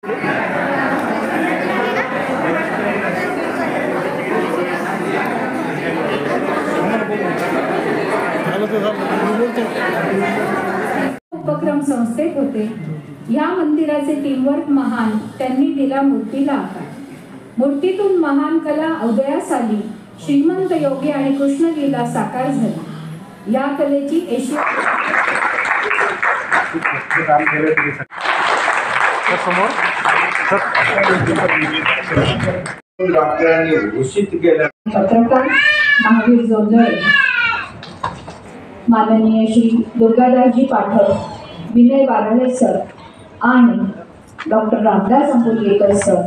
उपक्रम संस्थेत होते। या मंदिराचे टीमवर्क महान, त्यांनी दिला मूर्तीला आकार। मूर्तीतून महान कला उदयास आली, श्रीमंत योगी आणि कृष्णलीला साकार झाली। या कलेची पत्रकार महावीर जोंधळे, माननीय श्री दुर्गादासजी पाठक, विनय वाराळे सर आणि डॉक्टर रामदास अंबुलगेकर सर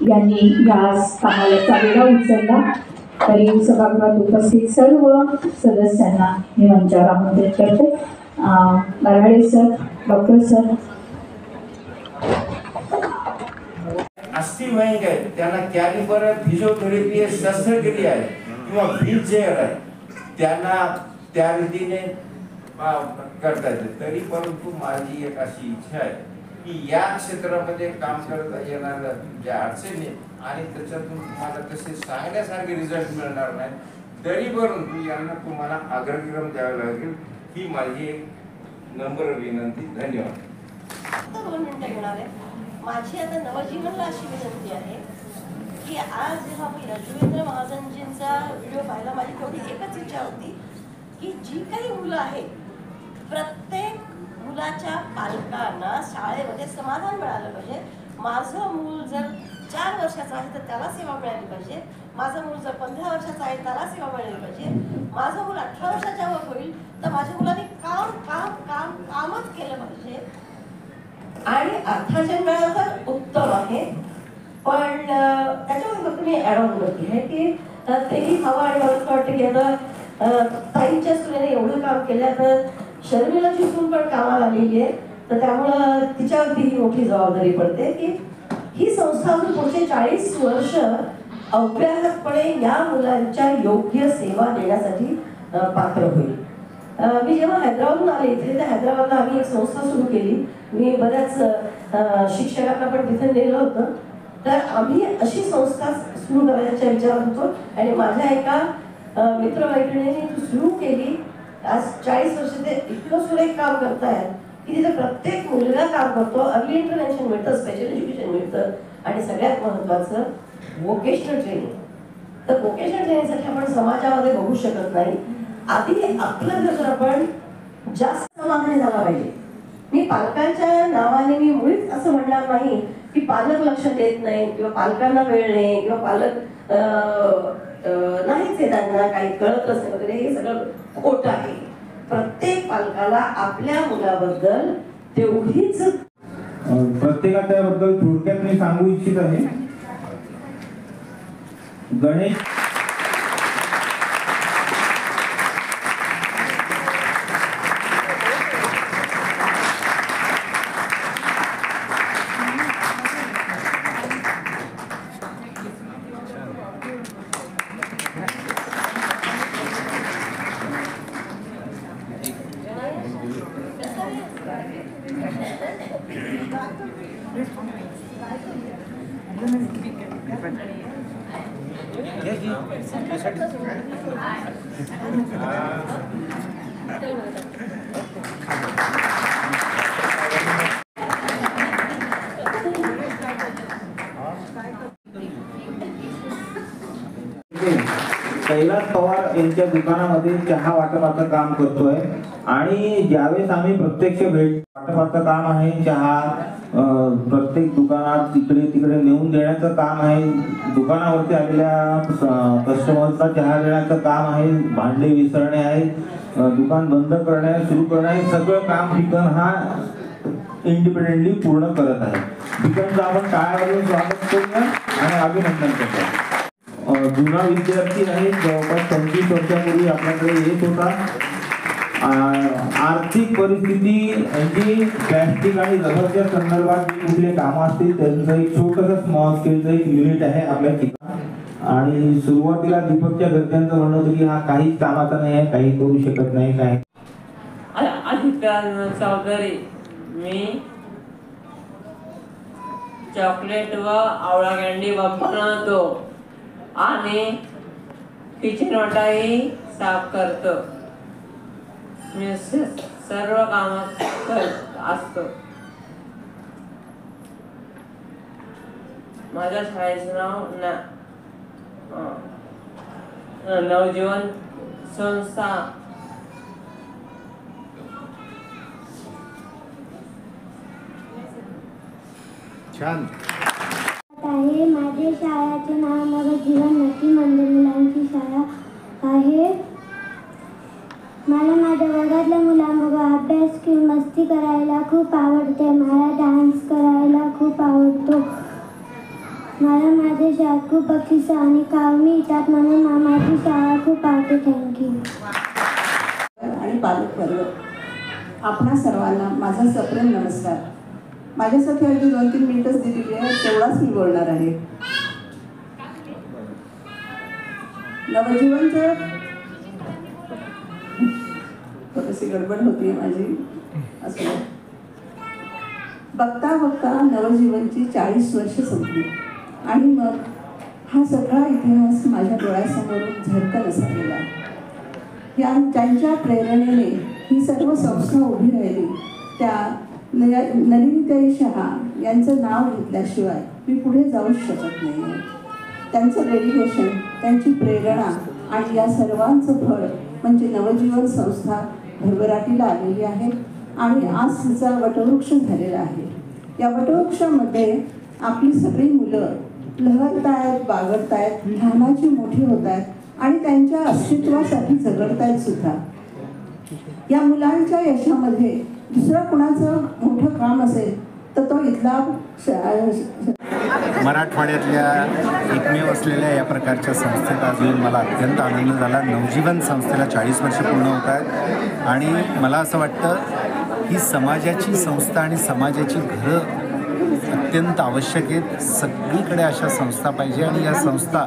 यांनी या कामाला वेळा उचलला। तरी सभागृहात उपस्थित सर्व सदस्यांना मी मंचावर आमंत्रित करते। वाराळे सर, डॉक्टर सर। अस्थिभंग आहे, त्यांना कॅलिबर फिजिओथेरपी आहे, शस्त्रक्रिया आहे किंवा व्हीलचेअर आहे, त्यांना त्या रीतीने करता येते। तरी परंतु माझी एक अशी इच्छा आहे की या क्षेत्रामध्ये काम करता येणार ज्या अडचणी आणि त्याच्यातून तुम्हाला कसे सांगण्यासारखे रिझल्ट मिळणार नाही, तरी परंतु यांना तुम्हाला अग्रक्रम द्यावा लागेल, ही माझी एक नम्र विनंती। धन्यवाद। माझी आता नवजीवनला अशी विनंती आहे की आज जेव्हा मी रघुवेंद्र महाजनजींचा व्हिडिओ पाहिला, माझी तेवढी एकच इच्छा होती की जी काही मुलं आहेत, प्रत्येक मुलाच्या पालकांना शाळेमध्ये समाधान मिळालं पाहिजे। माझं मूल जर 4 वर्षाचं आहे तर त्याला सेवा मिळाली पाहिजे, माझं मूल जर 15 वर्षाचं आहे त्याला सेवा मिळाली पाहिजे, माझं मूल 18 वर्षाच्या वर होईल तर माझ्या मुलाने काम काम काम कामच केलं पाहिजे। आणि अर्थार्जन मिळालं तर उत्तम आहे, पण त्याच्यामध्ये फक्त मी ॲड ऑन करते आहे की तेही हवं। आणि मला असं वाटतं की आता ताईंच्या सुनेने एवढं काम केलं तर शर्मिलाची सून पण कामाला आलेली आहे, तर त्यामुळं तिच्यावरती ही मोठी जबाबदारी पडते की ही संस्था अजून पुढचे 40 वर्ष अव्याहतपणे या मुलांच्या योग्य सेवा देण्यासाठी पात्र होईल। मी जेव्हा हैदराबादहून आले इथे, तर हैदराबादला आम्ही एक संस्था सुरू केली। मी बऱ्याच शिक्षकांना पण तिथे नेलं होतं, तर आम्ही अशी संस्था सुरू करायच्या विचारात होतो। आणि माझ्या एका मित्रमैत्रिणीने ती सुरू केली। आज 40 वर्ष ते इतकं सुरेख काम करतायत की तिथे प्रत्येक मुलगा काम करतो, अर्ली इंटरव्हेन्शन मिळतं, स्पेशल एज्युकेशन मिळतं आणि सगळ्यात महत्त्वाचं वोकेशनल ट्रेनिंग। तर वोकेशनल ट्रेनिंगसाठी आपण समाजामध्ये बघू शकत नाही, आधी आपलं घर आपण जास्त समाधानी झाला पाहिजे। मी पालकांच्या नावाने मी मुळीच असं म्हणणार नाही की पालक लक्ष देत नाही किंवा पालकांना वेळ नाही किंवा पालक नाहीच आहे, त्यांना काही कळतच नाही वगैरे, हे सगळं खोटं आहे। प्रत्येक पालकाला आपल्या मुलाबद्दल तेवढीच प्रत्येकाच्याबद्दल थोडक्यात मी सांगू इच्छित आहे। गणेश कैलास पवार यांच्या दुकानामध्ये चहा वाटपाचं काम करतोय आणि ज्यावेळेस आम्ही प्रत्यक्ष भेट वाटपाचं काम आहे, चहा प्रत्येक दुकानात तिकडे तिकडे नेऊन देण्याचं काम आहे, दुकानावरती आलेल्या कस्टमर्सला चहा देण्याचं काम आहे, भांडे विसरणे आहे, दुकान बंद करणे सुरू करणे, सगळं काम ठिकाण हा इंडिपेंडेंटली पूर्ण करत आहे। ठिकाणचं आपण टाळ्यावरून स्वागत करूया आणि अभिनंदन करूया। जुना विद्यार्थी आहे, जवळपास 25 वर्षापूर्वी आपल्याकडे येत होता। आर्थिक परिस्थिती जी प्लॅस्टिक आणि रबरच्या संदर्भात जी कुठले कामं असतील त्यांचं एक छोटंसं स्मॉल स्केलचं एक युनिट आहे आपल्या ठिकाणी। आणि सुरुवातीला दीपकच्या घरच्यांचं म्हणणं होतं की हा काहीच कामाचा नाही आहे, काही करू शकत नाही काय। अधिकार चौधरी, मी चॉकलेट व आवळा कँडी बनवतो आणि किचन वाटाही साफ करतो. मी सर्व कामात करत असतो. माझ्या शाळेचं नाव नवजीवन संस्था. छान. आहे. माझे शाळेचे नाव नवजीवन नक्की मंदिर मुलांची शाळा आहे. मला माझ्या वर्गातल्या मुलांबरोबर अभ्यास किंवा मस्ती करायला खूप आवडते. मला डान्स करायला खूप आवडतो. मला माझ्या शाळेत खूप बक्षिसं आणि कामी येतात म्हणून मला माझी शाळा खूप आवडते. थँक्यू. आणि पालक वर्ग, आपणा सर्वांना माझा सप्रेम नमस्कार. माझ्यासाठी अगदी 2-3 मिनिटच दिलेली आहे, तेवढाच मी बोलणार आहे. नवजीवनचं थोडीशी गडबड होती माझी. असं बघता बघता नवजीवनची 40 वर्ष संपली आणि मग हा सगळा इतिहास माझ्या डोळ्यासमोरून झळकत असा गेला. त्यांच्या प्रेरणेने ही सर्व संस्था उभी राहिली. त्या नलिनीताई शहा यांचं नाव घेतल्याशिवाय मी पुढे जाऊच शकत नाही. त्यांचं डेडिकेशन, त्यांची प्रेरणा आणि या सर्वांचं फळ म्हणजे नवजीवन संस्था भरभराटीला आलेली आहे आणि आज तिचा वटवृक्ष झालेला आहे. या वटवृक्षामध्ये आपली सगळी मुलं लहरतायत, बागडतायत, लहानाची मोठी होत आहेत आणि त्यांच्या अस्तित्वासाठी झगडतायत सुद्धा. या मुलांच्या यशामध्ये दुसरं कुणाचं मोठं काम असेल तर तो इथला मराठवाड्यातल्या एकमेव असलेल्या या प्रकारच्या संस्थेत आज येऊन मला अत्यंत आनंद झाला. नवजीवन संस्थेला 40 वर्ष पूर्ण होत आहेत आणि मला असं वाटतं ही समाजाची संस्था आणि समाजाची घरं अत्यंत आवश्यक आहेत. सगळीकडे अशा संस्था पाहिजे आणि या संस्था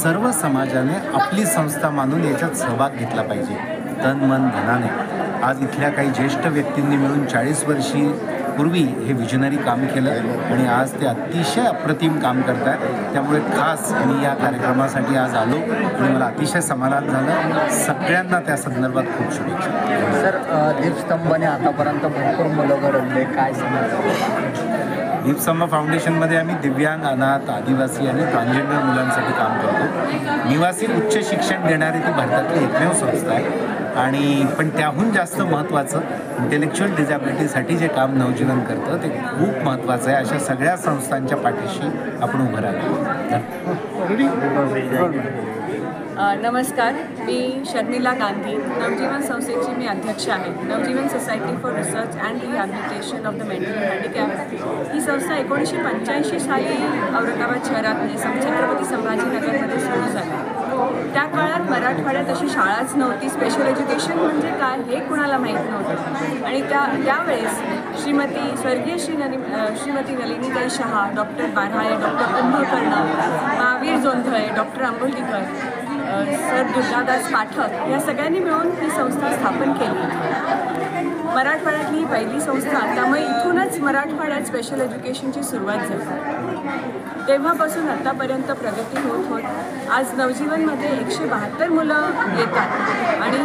सर्व समाजाने आपली संस्था मानून याच्यात सहभाग घेतला पाहिजे, तन मन धनाने. आज इथल्या काही ज्येष्ठ व्यक्तींनी मिळून 40 वर्षी पूर्वी हे विजनरी काम केलं आणि आज ते अतिशय अप्रतिम काम करत आहेत. त्यामुळे खास मी या कार्यक्रमासाठी आज आलो आणि मला अतिशय समाधान झालं. सगळ्यांना त्या संदर्भात खूप शुभेच्छा. सर, दीपस्तंभने आतापर्यंत भरपूर मुलं घडवले, काय सांगतात? दीपस्तंभ फाउंडेशनमध्ये आम्ही दिव्यांग, अनाथ, आदिवासी आणि ट्रान्सजेंडर मुलांसाठी काम करतो. निवासी उच्च शिक्षण देणारी ती भारतातली एकमेव संस्था आहे आणि पण त्याहून जास्त महत्त्वाचं इंटेलेक्च्युअल डिझॅबिलिटीसाठी जे काम नवजीवन करतं ते खूप महत्त्वाचं आहे. अशा सगळ्या संस्थांच्या पाठीशी आपण उभं राहिलो. नमस्कार, मी शर्मिला गांधी, नवजीवन संस्थेची मी अध्यक्ष आहे. Navjeevan society for research and rehabilitation of the mental handicap ही संस्था 1985 साली औरंगाबाद शहरात म्हणजे छत्रपती संभाजीनगरमध्ये सुरू झाली. त्या काळात मराठवाड्यात अशी शाळाच नव्हती. स्पेशल एज्युकेशन म्हणजे काय हे कुणाला माहीत नव्हतं आणि त्यावेळेस स्वर्गीय Shrimati Nalinitai Shaha, doctor Barhale, doctor Kumbhakarna, Mahavir Jondhale, doctor Ambolikar, sir Durgadas Pathak या सगळ्यांनी मिळून ही संस्था स्थापन केली. मराठवाड्यातली ही पहिली संस्था, त्यामुळे इथूनच मराठवाड्यात स्पेशल एज्युकेशनची सुरुवात झाली. तेव्हापासून आत्तापर्यंत प्रगती होत आज नवजीवनमध्ये 172 मुलं येतात आणि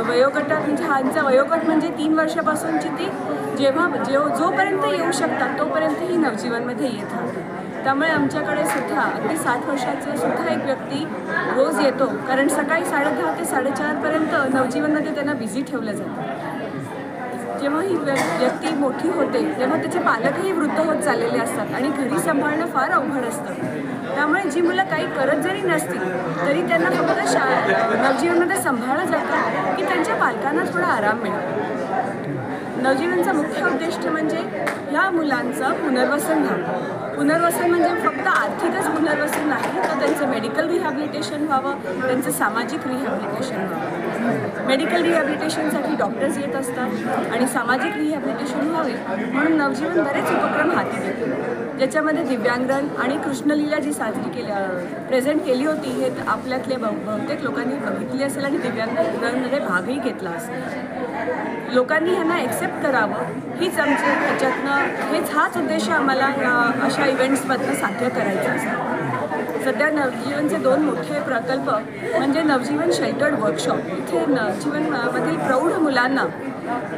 वयोगटात म्हणजे ह्यांचा वयोगट म्हणजे 3 वर्षापासूनची ती जोपर्यंत येऊ शकतात तोपर्यंत ही नवजीवनमध्ये येत राहतात. त्यामुळे आमच्याकडे सुद्धा अगदी 60 वर्षाचं सुद्धा एक व्यक्ती रोज येतो, कारण सकाळी 10:30 ते 4:30पर्यंत नवजीवनमध्ये त्यांना बिझी ठेवलं जातं. जेव्हा ही व्यक्ती मोठी होते तेव्हा त्याचे पालकही वृद्ध होत चाललेले असतात आणि घरी सांभाळणं फार अवघड असतं. त्यामुळे जी मुलं काही करत जरी नसतील तरी त्यांना फक्त नवजीवनमध्ये सांभाळलं जातं की त्यांच्या पालकांना थोडा आराम मिळेल. नवजीवनचा मुख्य उद्दिष्ट म्हणजे ह्या मुलांचं पुनर्वसन व्हावं. पुनर्वसन म्हणजे फक्त आर्थिकच पुनर्वसन नाही, तर त्यांचं मेडिकल रिहॅबिलिटेशन व्हावं, त्यांचं सामाजिक रिहॅबिलिटेशन व्हावं. मेडिकल रिहॅबिलिटेशनसाठी डॉक्टर्स येत असतात आणि सामाजिक रिहॅबिलिटेशन व्हावे म्हणून नवजीवन बरेच उपक्रम हाती घेते, ज्याच्यामध्ये दिव्यांगण आणि कृष्णलीला जी साजरी प्रेझेंट केली होती हे आपल्यातले बहुतेक लोकांनी बघितली असेल आणि दिव्यांगांमध्ये भागही घेतला असेल. लोकांनी ह्यांना ॲक्सेप्ट करावं हीच आमची ह्याच्यातनं हाच उद्देश आम्हाला अशा इव्हेंट्समधनं साध्य करायचा असतो. सध्या नवजीवनचे 2 मोठे प्रकल्प म्हणजे नवजीवन शेल्टर्ड वर्कशॉप. इथे नवजीवनमधील प्रौढ मुलांना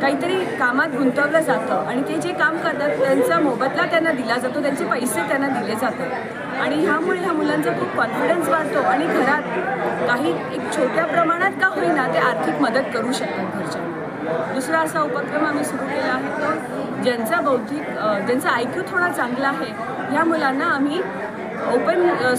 काहीतरी कामात गुंतवलं जातं आणि ते जे काम करतात त्यांचा मोबदला त्यांना दिला जातो, त्यांचे पैसे त्यांना दिले जातात आणि ह्यामुळे ह्या मुलांचा खूप कॉन्फिडन्स वाढतो आणि घरात काही एक छोट्या प्रमाणात का होईना ते आर्थिक मदत करू शकतात घरच्यांना. दुसरा असा उपक्रम आम्ही सुरू केला आहे तो ज्यांचा IQ थोडा चांगला आहे ह्या मुलांना आम्ही ओपन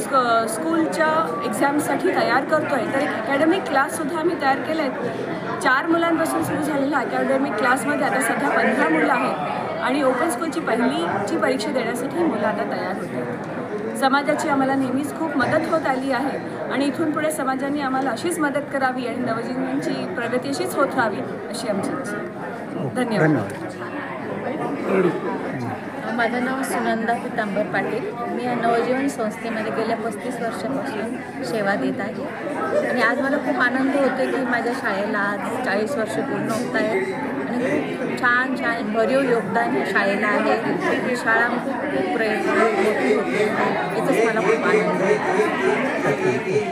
स्कूलच्या एक्झामसाठी तयार करतो आहे. तर एक अकॅडमिक क्लाससुद्धा आम्ही तयार केले आहेत. 4 मुलांपासून सुरू झालेल्या अकॅडमिक क्लासमध्ये आता सध्या 15 मुलं आहेत आणि ओपन स्कूलची पहिलीची परीक्षा देण्यासाठी मुलं आता तयार होत आहेत. समाजाची आम्हाला नेहमीच खूप मदत होत आली आहे आणि इथून पुढे समाजाने आम्हाला अशीच मदत करावी आणि नवजीवनची प्रगती अशीच होत राहावी अशी आमची इच्छा. धन्यवाद. माझं नाव सुनंदा पितांबर पाटील. मी या नवजीवन संस्थेमध्ये गेल्या 35 वर्षापासून सेवा देत आहे आणि आज मला खूप आनंद होतो की माझ्या शाळेला आज 40 वर्ष पूर्ण होत आहेत आणि खूप छान छान भरीव योगदान या शाळेला आहे. ही शाळा खूप प्रयत्न मोठी होती याचाच मला खूप आनंद होतो.